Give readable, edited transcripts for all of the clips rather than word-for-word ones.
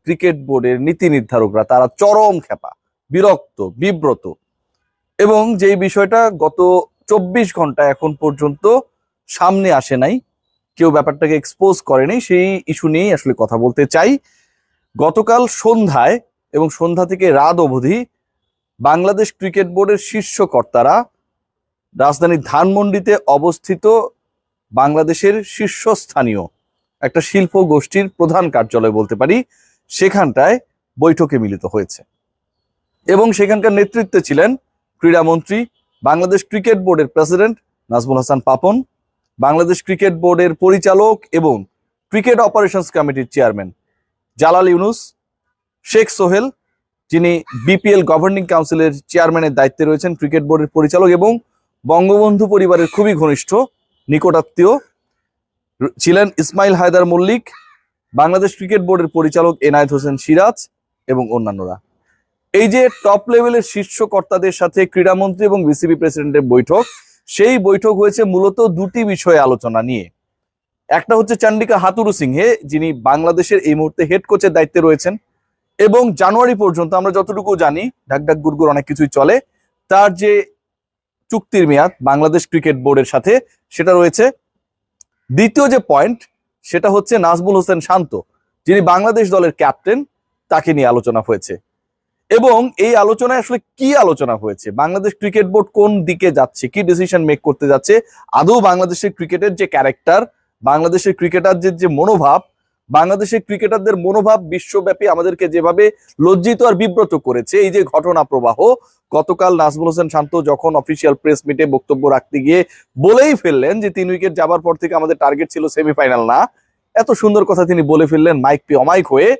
Cricket বোর্ডের নীতি নির্ধারকরা তারা চরম খেপা, বিরক্ত, বিব্রত, এবং যেই বিষয়টা গত 24 ঘন্টা এখন পর্যন্ত সামনে আসে নাই, কেউ ব্যাপারটাকে এক্সপোজ করেনি, সেই ইস্যু নিয়েই আসলে কথা বলতে চাই। গতকাল সন্ধ্যায় এবং সন্ধ্যা থেকে রাত অবধি বাংলাদেশ ক্রিকেট বোর্ডের শীর্ষ কর্তারা রাজধানীর ধানমন্ডিতে অবস্থিত বাংলাদেশের শীর্ষস্থানীয় একটা শিল্প গোষ্ঠীর প্রধান কার্যালয় বলতে পারি, সেখানটায় বৈঠকে মিলিত হয়েছে এবং সেখানকার নেতৃত্বে ছিলেন ক্রীড়ামন্ত্রী, বাংলাদেশ ক্রিকেট বোর্ডের প্রেসিডেন্ট নাজমুল হাসান পাপন, বাংলাদেশ ক্রিকেট বোর্ডের পরিচালক এবং ক্রিকেট অপারেশনস কমিটির চেয়ারম্যান জালাল ইউনুস, শেখ সোহেল যিনি বিপিএল গভর্নিং কাউন্সিলের চেয়ারম্যানের দায়িত্বে রয়েছেন, ক্রিকেট বোর্ডের পরিচালক এবং বঙ্গবন্ধু পরিবারের খুবই ঘনিষ্ঠ নিকটাত্মীয় ছিলেন ইসমাইল হায়দার মল্লিক, বাংলাদেশ ক্রিকেট বোর্ডের পরিচালক এনায়েত হোসেন সিরাজ এবং অন্যান্যরা। এই যে টপ লেভেলের শীর্ষ কর্তাদের সাথে ক্রীড়ামন্ত্রী এবং বিসিবি প্রেসিডেন্টের বৈঠক, সেই বৈঠক হয়েছে মূলত দুটি বিষয়ে আলোচনা নিয়ে। একটা হচ্ছে চন্ডিকা হাথুরুসিংহে, যিনি বাংলাদেশের এই মুহূর্তে হেড কোচের দায়িত্বে রয়েছেন এবং জানুয়ারি পর্যন্ত আমরা যতটুকু জানি ঢাক ঢাক গুড়গুড় অনেক কিছুই চলে, তার যে চুক্তির মেয়াদ বাংলাদেশ ক্রিকেট বোর্ডের সাথে সেটা রয়েছে। দ্বিতীয় যে পয়েন্ট সেটা হচ্ছে নাজমুল হোসেন শান্ত, যিনি বাংলাদেশ দলের ক্যাপ্টেন, তাকে নিয়ে আলোচনা হয়েছে। এবং এই আলোচনায় আসলে কি আলোচনা হয়েছে, বাংলাদেশ ক্রিকেট বোর্ড কোন দিকে যাচ্ছে, কি ডিসিশন মেক করতে যাচ্ছে, আদৌ বাংলাদেশের ক্রিকেটের যে ক্যারেক্টার, বাংলাদেশের ক্রিকেটারদের যে মনোভাব, বাংলাদেশের ক্রিকেটারদের মনোভাব বিশ্বব্যাপী আমাদেরকে যেভাবে লজ্জিত আর বিব্রত করেছে, এই যে ঘটনা প্রবাহ, গতকাল নাজমুল হোসেন শান্ত যখন অফিসিয়াল প্রেস মিটে বক্তব্য রাখতে গিয়ে বলেই ফেললেন যে 3 উইকেট যাবার পর থেকে আমাদের টার্গেট ছিল সেমিফাইনাল না, এত সুন্দর কথা তিনি বলে ফেললেন মাইক পি অমাইক হয়ে।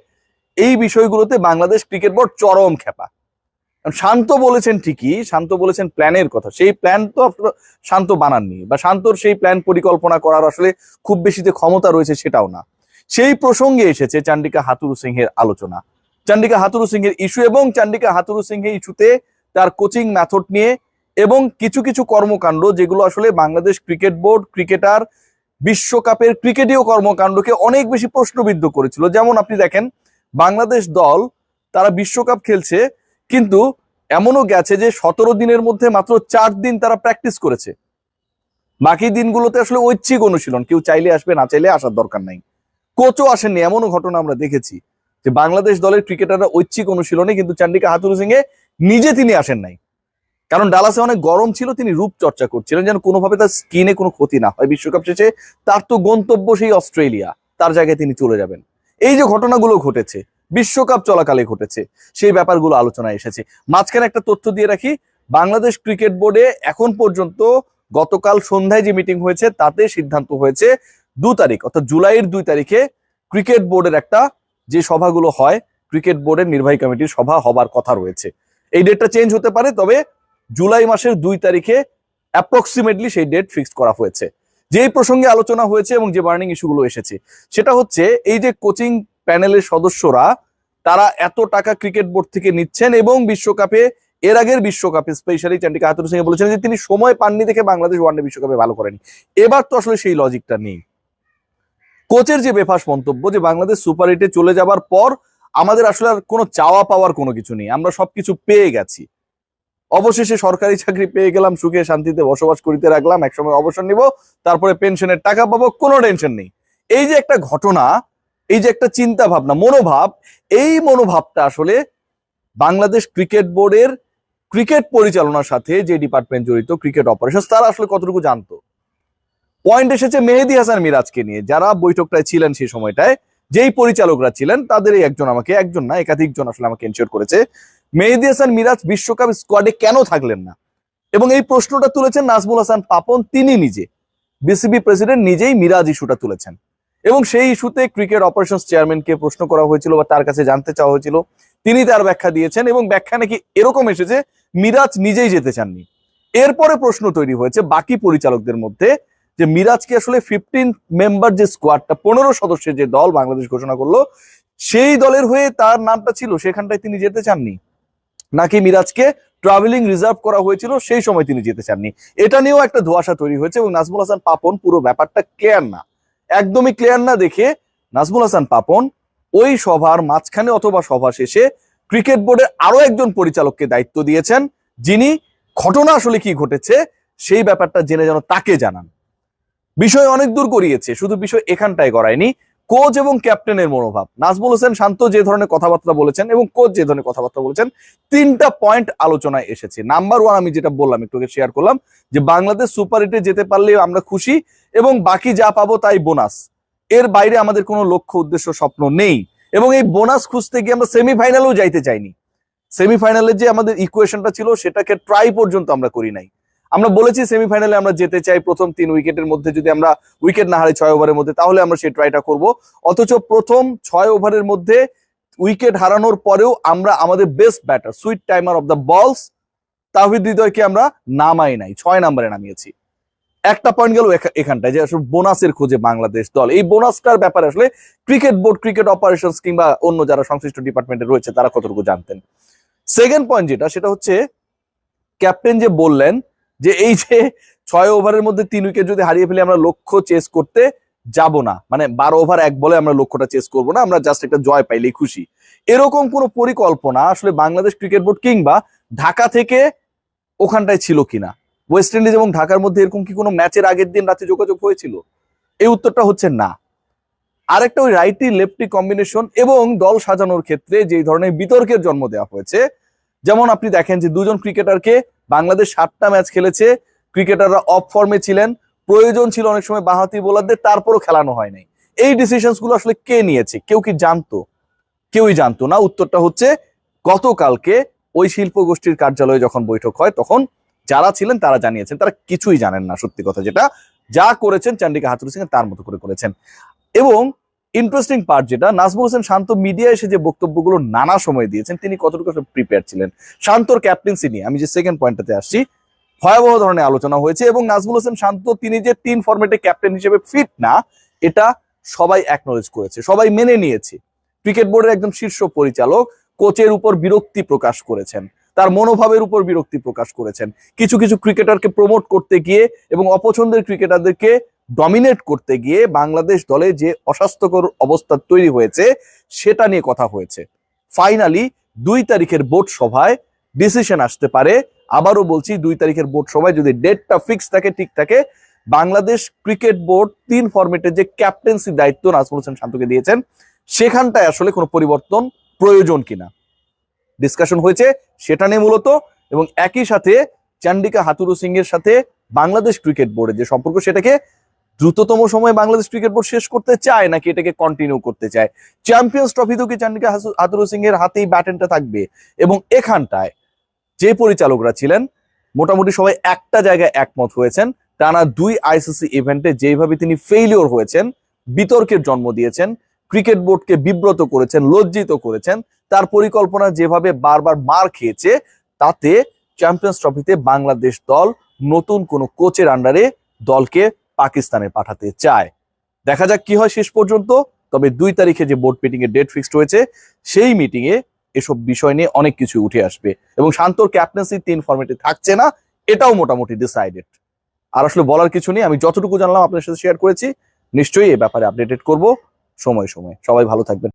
এই বিষয়গুলোতে বাংলাদেশ ক্রিকেট বোর্ড চরম খেপা। শান্ত বলেছেন ঠিকই, শান্ত বলেছেন প্ল্যানের কথা, সেই প্ল্যান তো শান্ত বানাননি, বা শান্তর সেই প্ল্যান পরিকল্পনা করার আসলে খুব বেশিতে ক্ষমতা রয়েছে সেটাও না। সেই প্রসঙ্গে এসেছে চন্ডিকা হাথুরুসিংহের আলোচনা, চন্ডিকা হাথুরুসিংহের ইস্যু এবং চন্ডিকা হাথুরুসিংহে ইস্যুতে তার কোচিং মেথড নিয়ে এবং কিছু কিছু কর্মকাণ্ড যেগুলো আসলে বাংলাদেশ ক্রিকেট বোর্ড, ক্রিকেটার, বিশ্বকাপের ক্রিকেটীয় কর্মকাণ্ডকে অনেক বেশি প্রশ্নবিদ্ধ করেছিল। যেমন আপনি দেখেন বাংলাদেশ দল তারা বিশ্বকাপ খেলছে, কিন্তু এমনও গেছে যে 17 দিনের মধ্যে মাত্র 4 দিন তারা প্র্যাকটিস করেছে, বাকি দিনগুলোতে আসলে ঐচ্ছিক অনুশীলন, কেউ চাইলে আসবে না চাইলে আসার দরকার নাই, কোচও আসেননি, এমনও ঘটনা আমরা দেখেছি যে বাংলাদেশ দলের ক্রিকেটাররা ঐচ্ছিক অনুশীলনে, কিন্তু চন্ডিকা হাথুরুসিংহে নিজে তিনি আসেন নাই, কারণ ডালাসে অনেক গরম ছিল, তিনি রূপচর্চা করছিলেন যেন কোনোভাবে তার স্কিনে কোনো ক্ষতি না হয়। বিশ্বকাপ শেষে তার তো গন্তব্য সেই অস্ট্রেলিয়া, তার জায়গায় তিনি চলে যাবেন। এই যে ঘটনাগুলো ঘটেছে বিশ্বকাপ চলাকালে ঘটেছে, সেই ব্যাপারগুলো আলোচনায় এসেছে। মাঝখানে একটা তথ্য দিয়ে রাখি, বাংলাদেশ ক্রিকেট বোর্ডে এখন পর্যন্ত গতকাল সন্ধ্যায় যে মিটিং হয়েছে তাতে সিদ্ধান্ত হয়েছে 2 তারিখ অর্থাৎ জুলাইয়ের 2 তারিখে ক্রিকেট বোর্ডের একটা যে সভাগুলো হয়, ক্রিকেট বোর্ডের নির্বাহী কমিটির সভা হবার কথা রয়েছে। এই ডেটটা চেঞ্জ হতে পারে, তবে জুলাই মাসের 2 তারিখে অ্যাপ্রক্সিমেটলি সেই ডেট ফিক্সড করা হয়েছে। যেই প্রসঙ্গে আলোচনা হয়েছে এবং যে বার্নিং ইস্যুগুলো এসেছে সেটা হচ্ছে এই যে কোচিং প্যানেলের সদস্যরা তারা এত টাকা ক্রিকেট বোর্ড থেকে নিচ্ছেন এবং বিশ্বকাপে, এর আগের বিশ্বকাপে স্পেশালি চন্ডিকা হাথুরুসিংহে বলেছেন যে তিনি সময় পাননি দেখে বাংলাদেশ ওয়ানডে বিশ্বকাপে ভালো করেনি। এবার তো আসলে সেই লজিকটা নেই। কোচের যে বেফাস মন্তব্য যে বাংলাদেশ সুপার 8-এ চলে যাবার পর আমাদের আসলে আর কোনো চাওয়া পাওয়ার কোনো কিছু নেই, আমরা সবকিছু পেয়ে গেছি, অবশেষে সরকারি চাকরি পেয়ে গেলাম, সুখে শান্তিতে বসবাস করিতে রাখলাম, একসময় অবসর নিব, তারপরে পেনশনের টাকা পাবো, কোনো টেনশন নেই। এই যে একটা ঘটনা, এই যে একটা চিন্তা ভাবনা, মনোভাব, এই মনোভাবটা আসলে বাংলাদেশ ক্রিকেট বোর্ডের ক্রিকেট পরিচালনার সাথে যে ডিপার্টমেন্ট জড়িত, ক্রিকেট অপারেশন, তারা আসলে কতটুকু জানতো। পয়েন্ট এসেছে মেহেদী হাসান মিরাজকে নিয়ে, যারা বৈঠকটায় ছিলেন সেই সময়টায়, যেই পরিচালকরা ছিলেন তাদেরই একজন আমাকে, একজন না একাধিকজন আসলে আমাকে এনশিওর করেছে মেহেদী হাসান মিরাজ বিশ্বকাপ স্কোয়াডে কেন থাকলেন না, এবং এই প্রশ্নটা তুলেছেন নাজমুল হাসান পাপন, তিনি নিজে, বিসিবি প্রেসিডেন্ট নিজেই মিরাজ ইস্যুটা তুলেছেন। এবং সেই ইস্যুতে ক্রিকেট অপারেশনস চেয়ারম্যানকে প্রশ্ন করা হয়েছিল বা তার কাছে জানতে চাওয়া হয়েছিল, তিনি তার ব্যাখ্যা দিয়েছেন এবং ব্যাখ্যা নাকি এরকম এসেছে মিরাজ নিজেই যেতে চাননি। এরপরে প্রশ্ন তৈরি হয়েছে বাকি পরিচালকদের মধ্যে যে মিরাজ কি আসলে 15 মেম্বার যে স্কোয়াডটা, 15 সদস্যের যে দল বাংলাদেশ ঘোষণা করলো, সেই দলের হয়ে তার নামটা ছিল, সেখানটায় তিনি যেতে চাননি, নাকি মিরাজকে ট্রাভেলিং রিজার্ভ করা হয়েছিল সেই সময় তিনি যেতে চাননি। এটা নিয়েও একটা ধোঁয়াশা তৈরি হয়েছে এবং নাজমুল হাসান পাপন পুরো ব্যাপারটা ক্লিয়ার না, একদমই ক্লিয়ার না দেখে নাজমুল হাসান পাপন ওই সভার মাঝখানে অথবা সভা শেষে ক্রিকেট বোর্ডের আরো একজন পরিচালককে দায়িত্ব দিয়েছেন, যিনি ঘটনা আসলে কি ঘটেছে সেই ব্যাপারটা জেনে যেন তাকে জানান। বিষয় অনেক দূর গড়িয়েছে, শুধু বিষয় এখানটায় গড়ায়নি। কোচ এবং ক্যাপ্টেনের মনোভাব, নাজমুল হোসেন শান্ত যে ধরনের কথাবার্তা বলেছেন এবং কোচ যে ধরনের কথাবার্তা বলেছেন, 3টা পয়েন্ট আলোচনায় এসেছে। নাম্বার 1 আমি যেটা বললাম, একটু শেয়ার করলাম, যে বাংলাদেশ সুপার হিটে যেতে পারলে আমরা খুশি এবং বাকি যা পাবো তাই বোনাস, এর বাইরে আমাদের কোনো লক্ষ্য উদ্দেশ্য স্বপ্ন নেই। এবং এই বোনাস খুঁজতে গিয়ে আমরা সেমিফাইনালেও যাইতে চাইনি। সেমিফাইনালের যে আমাদের ইকুয়েশনটা ছিল সেটাকে ট্রাই পর্যন্ত আমরা করি নাই। আমরা বলেছি সেমিফাইনালে আমরা যেতে চাই প্রথম 3 উইকেটের মধ্যে, যদি আমরা উইকেট না হারি 6 ওভারের মধ্যে, তাহলে আমরা সেই ট্রাইটা করব। অথচ প্রথম 6 ওভারের মধ্যে উইকেট হারানোর পরেও আমরা আমাদের best batter, sweet timer off the বলস তাওহিদ হৃদয়কে আমরা নামাই নাই, 6 নম্বরে নামিয়েছি। একটা পয়েন্ট গেল এখানটায়, যে আসলে বোনাসের খোঁজে বাংলাদেশ দল। এই বোনাসটার ব্যাপারে আসলে ক্রিকেট বোর্ড, ক্রিকেট অপারেশনস কিংবা অন্য যারা সংশ্লিষ্ট ডিপার্টমেন্টে রয়েছে তারা কতটুকু জানতেন। সেকেন্ড পয়েন্ট যেটা, সেটা হচ্ছে ক্যাপ্টেন যে বললেন যে এই যে 6 ওভারের মধ্যে 3 উইকেট যদি হারিয়ে ফেলে আমরা লক্ষ্য চেস করতে যাব না, মানে 12 ওভার 1 বলে আমরা লক্ষ্যটা চেস করব না, আমরা জাস্ট একটা জয় পাইলেই খুশি। এরকম কোনো পরিকল্পনা আসলে বাংলাদেশ ক্রিকেট বোর্ড কিংবা ঢাকা থেকে ওখানটায় ছিল কিনা? ওয়েস্ট ইন্ডিজ এবং ঢাকার মধ্যে এরকম কি কোনো ম্যাচের আগের দিন রাতে যোগাযোগ হয়েছিল? এই উত্তরটা হচ্ছে না। আরেকটা, ওই রাইটি লেফটি কম্বিনেশন এবং দল সাজানোর ক্ষেত্রে যে ধরনের বিতর্কের জন্ম দেওয়া হয়েছে, যেমন আপনি দেখেন যে 2জন ক্রিকেটারকে বাংলাদেশ 7টা ম্যাচ খেলেছে, ক্রিকেটাররা অফ ফর্মে ছিলেন, প্রয়োজন ছিল অনেক সময় বাঁহাতি বোলারদের, তারপরও খেলানো হয় নাই। এই ডিসিশনস গুলো আসলে কে নিয়েছে? কেউ কি জানতো? কেউই জানতো না। উত্তরটা হচ্ছে গতকালকে ওই শিল্প গোষ্ঠীর কার্যালয়ে যখন বৈঠক হয় তখন যারা ছিলেন তারা জানিয়েছেন তারা কিছুই জানেন না। সত্যি কথা যেটা, যা করেছেন চান্ডিকা হাথুরু সিং তার মতো করে করেছেন। এবং ইন্টারেস্টিং পার্ট যেটা, নাজমুল হোসেন শান্ত মিডিয়া এসে যে বক্তব্যগুলো নানা সময় দিয়েছেন, তিনি কতটুকু প্রিপেয়ার ছিলেন? শান্তর ক্যাপ্টেন্সি নিয়ে আমি যে সেকেন্ড পয়েন্টটাতে আসছি, ভয়াবহ ধরনের আলোচনা হয়েছে এবং নাজমুল হোসেন শান্ত তিনি যে 3 ফরম্যাটে ক্যাপ্টেন হিসেবে ফিট না, এটা সবাই অ্যাকনলেজ করেছে, সবাই মেনে নিয়েছে। ক্রিকেট বোর্ডের একদম শীর্ষ পরিচালক কোচের উপর বিরক্তি প্রকাশ করেছেন, তার মনোভাবের উপর বিরক্তি প্রকাশ করেছেন। কিছু কিছু ক্রিকেটারকে প্রমোট করতে গিয়ে এবং অপছন্দের ক্রিকেটারদেরকে ডমিনেট করতে গিয়ে বাংলাদেশ দলে যে অস্বাস্থ্যকর অবস্থা তৈরি হয়েছে সেটা নিয়ে কথা হয়েছে। ফাইনালি 2 তারিখের বোর্ড সভায় ডিসিশন আসতে পারে। আবারও বলছি, 2 তারিখের বোর্ড সভায় যদি ডেটটা ফিক্স থাকে, ঠিক থাকে, বাংলাদেশ ক্রিকেট বোর্ড 3 ফরম্যাটের যে ক্যাপ্টেন্সি দায়িত্ব নাজমুল হোসেন শান্তকে দিয়েছেন, সেখানটায় আসলে কোনো পরিবর্তন প্রয়োজন কিনা ডিসকাশন হয়েছে সেটা নিয়ে মূলত। এবং একই সাথে চান্ডিকা হাথুরু সিং এর সাথে বাংলাদেশ ক্রিকেট বোর্ডের যে সম্পর্ক, সেটাকে দ্রুততম সময়ে বাংলাদেশ ক্রিকেট বোর্ড শেষ করতে চায় নাকি এটাকে কন্টিনিউ করতে চায়। চ্যাম্পিয়ন্স ট্রফিতেও কি চান্ডিকা হাথুরু সিং এর হাতেই ব্যাটনটা থাকবে? এবং এখানটায় যে পরিচালকরা ছিলেন মোটামুটি সবাই একটা জায়গায় একমত হয়েছেন, টানা 2 আইসিসি ইভেন্টে যেভাবে তিনি ফেইলিওর হয়েছেন, বিতর্কের জন্ম দিয়েছেন, ক্রিকেট বোর্ডকে বিব্রত করেছেন, লজ্জিত করেছেন, তার পরিকল্পনা যেভাবে বারবার মার খেয়েছে, তাতে চ্যাম্পিয়ন্স ট্রফিতে বাংলাদেশ দল নতুন কোনো কোচের আন্ডারে দলকে পাকিস্তানে পাঠাতে চায়। দেখা যাক কি হয় শেষ পর্যন্ত। তবে 2 তারিখে যে বোর্ড মিটিং এর ডেট ফিক্সড হয়েছে, সেই মিটিং এ এসব বিষয় নিয়ে অনেক কিছু উঠে আসবে এবং শান্তর ক্যাপ্টেন্সি 3 ফরম্যাটে থাকছে না, এটাও মোটামুটি ডিসাইডেড। আর আসলে বলার কিছু নেই, আমি যতটুকু জানলাম আপনার সাথে শেয়ার করেছি। নিশ্চয়ই এই ব্যাপারে আপডেটেড করব সময় সময়। সবাই ভালো থাকবেন।